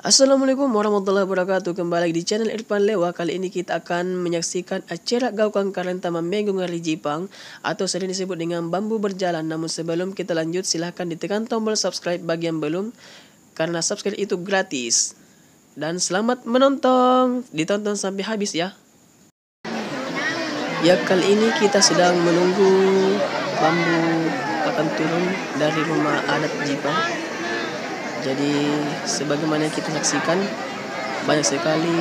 Assalamualaikum warahmatullahi wabarakatuh. Kembali di channel Irfan Lewa. Kali ini kita akan menyaksikan acara Gaukang Karenta Mambenggu Ngari Jipang atau sering disebut dengan bambu berjalan. Namun sebelum kita lanjut, silahkan ditekan tombol subscribe bagi yang belum, karena subscribe itu gratis. Dan selamat menonton, ditonton sampai habis ya. Ya, kali ini kita sedang menunggu bambu akan turun dari rumah adat Jipang. Jadi sebagaimana kita saksikan, banyak sekali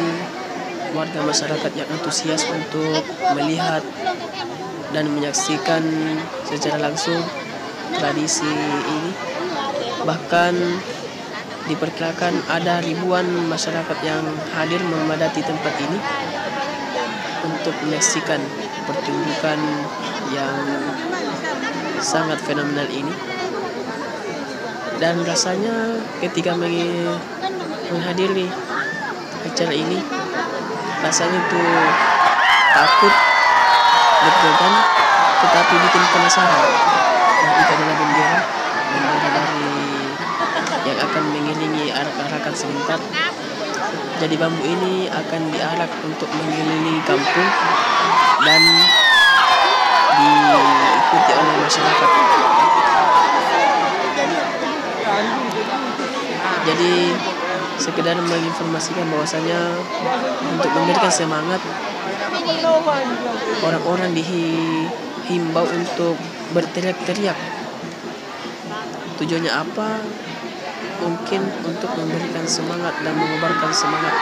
warga masyarakat yang antusias untuk melihat dan menyaksikan secara langsung tradisi ini. Bahkan diperkirakan ada ribuan masyarakat yang hadir memadati tempat ini untuk menyaksikan pertunjukan yang sangat fenomenal ini. Dan rasanya ketika menghadiri acara ini, rasanya itu takut, deg-degan, tetapi bikin penasaran. Nah, itu adalah bendera dari yang akan mengiringi arak-arakan sebentar. Jadi bambu ini akan diarak untuk mengelilingi kampung dan diikuti oleh masyarakat. Jadi sekedar menginformasikan bahwasanya untuk memberikan semangat, orang-orang dihimbau untuk berteriak-teriak. Tujuannya apa? Mungkin untuk memberikan semangat dan mengobarkan semangat.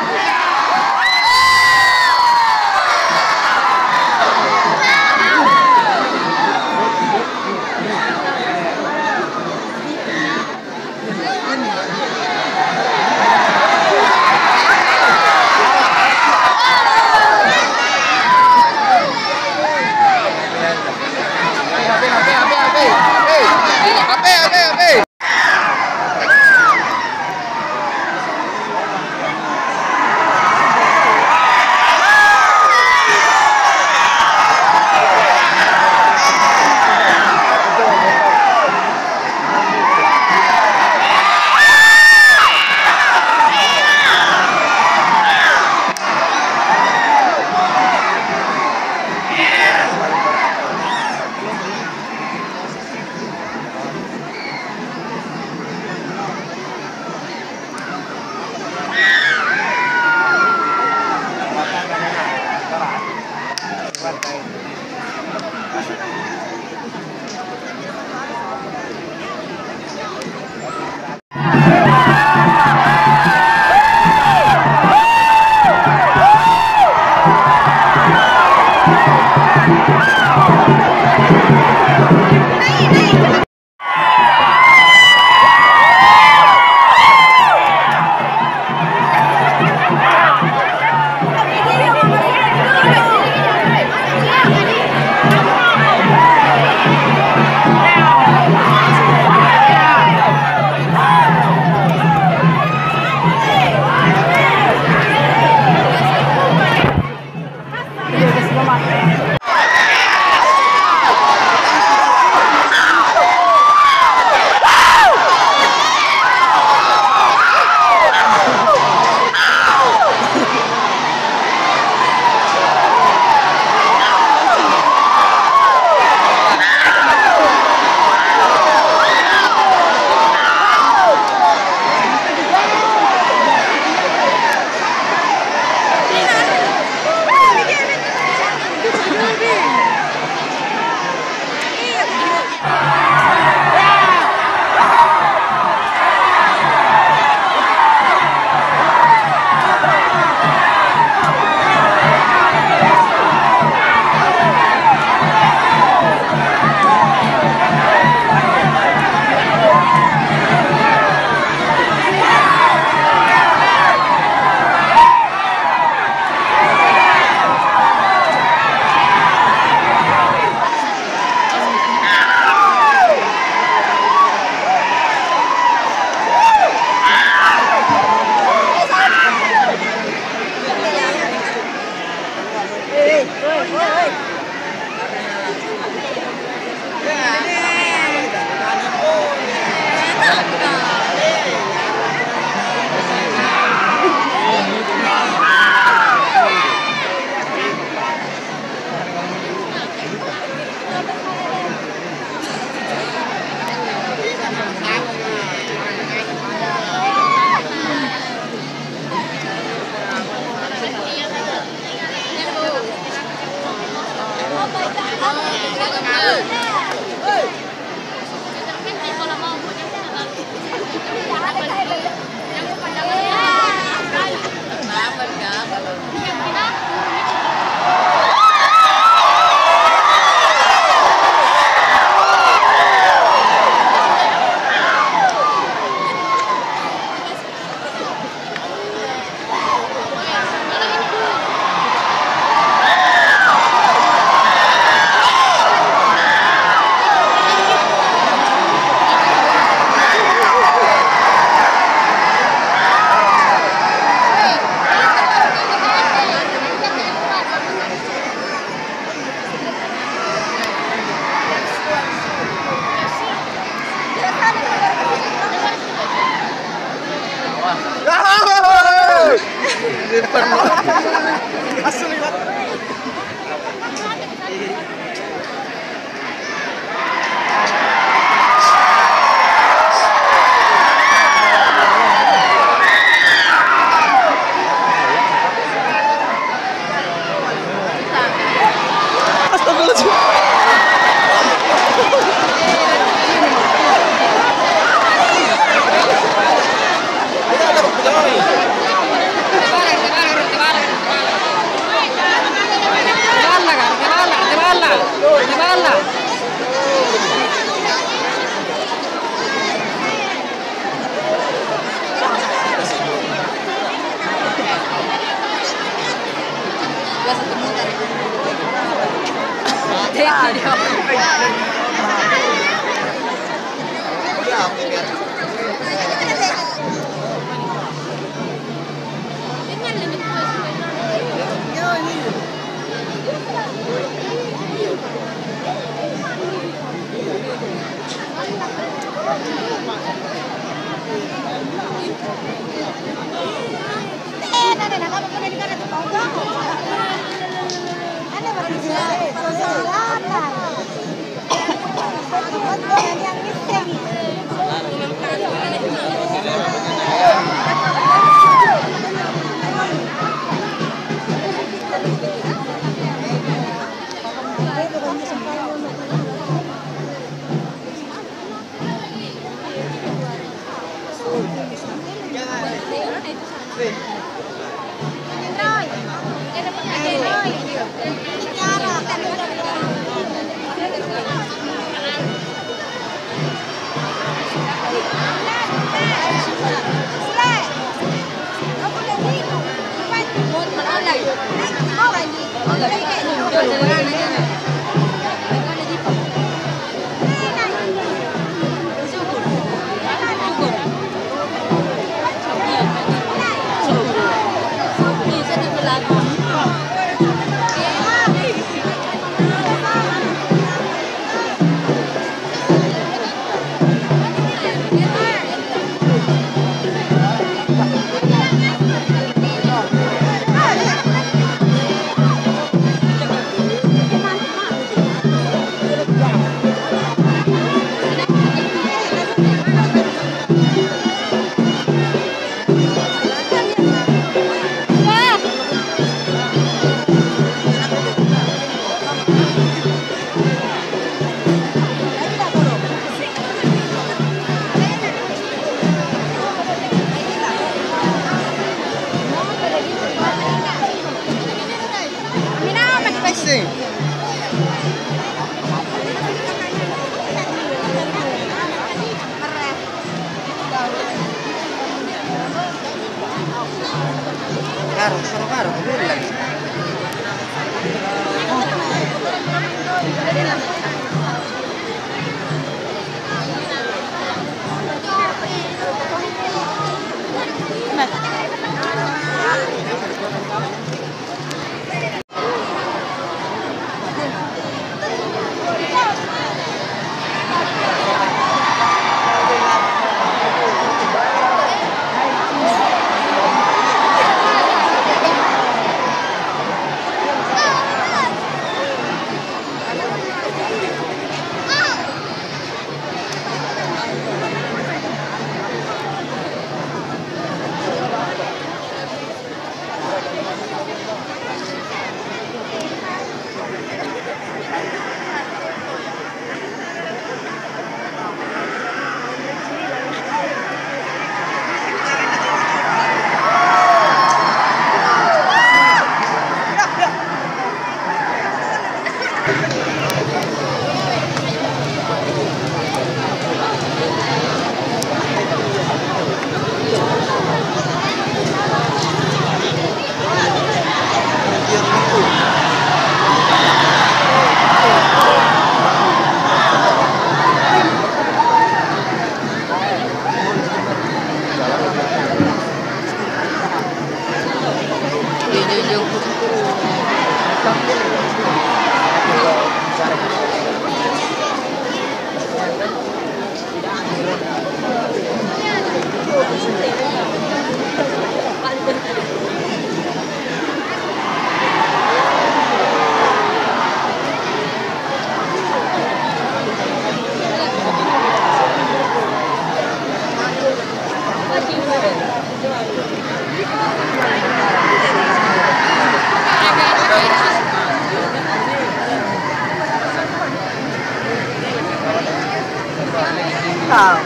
tahu.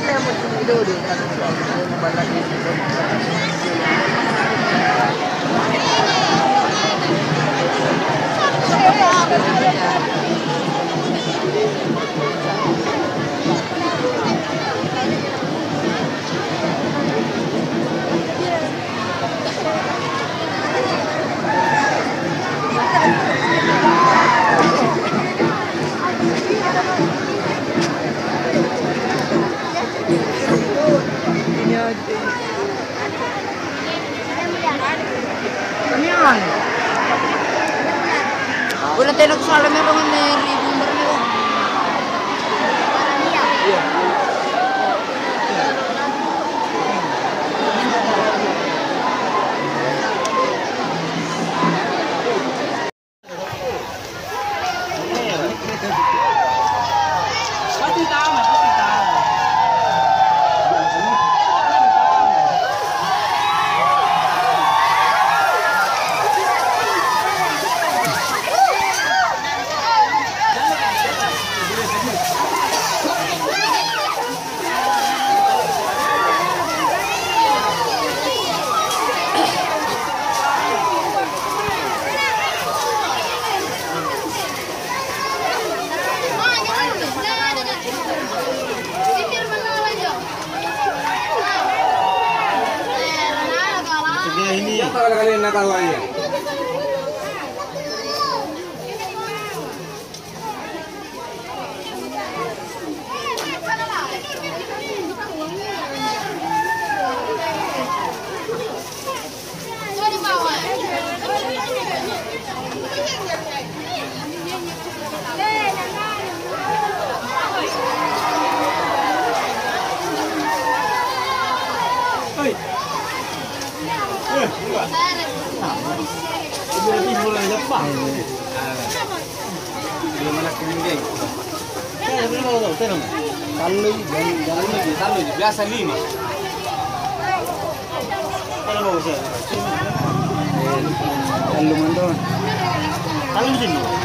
Saya mau cuma dulu kan balak ini. Kamian. Udah tenok soalnya merong meri bumber merong. Ini ya kalian nakal ya. Mulai lepas. Dia mana kering. Saya belum tahu tenang. Talu biasa 5. Kalau mau saya. Talu mandor. Talu sini.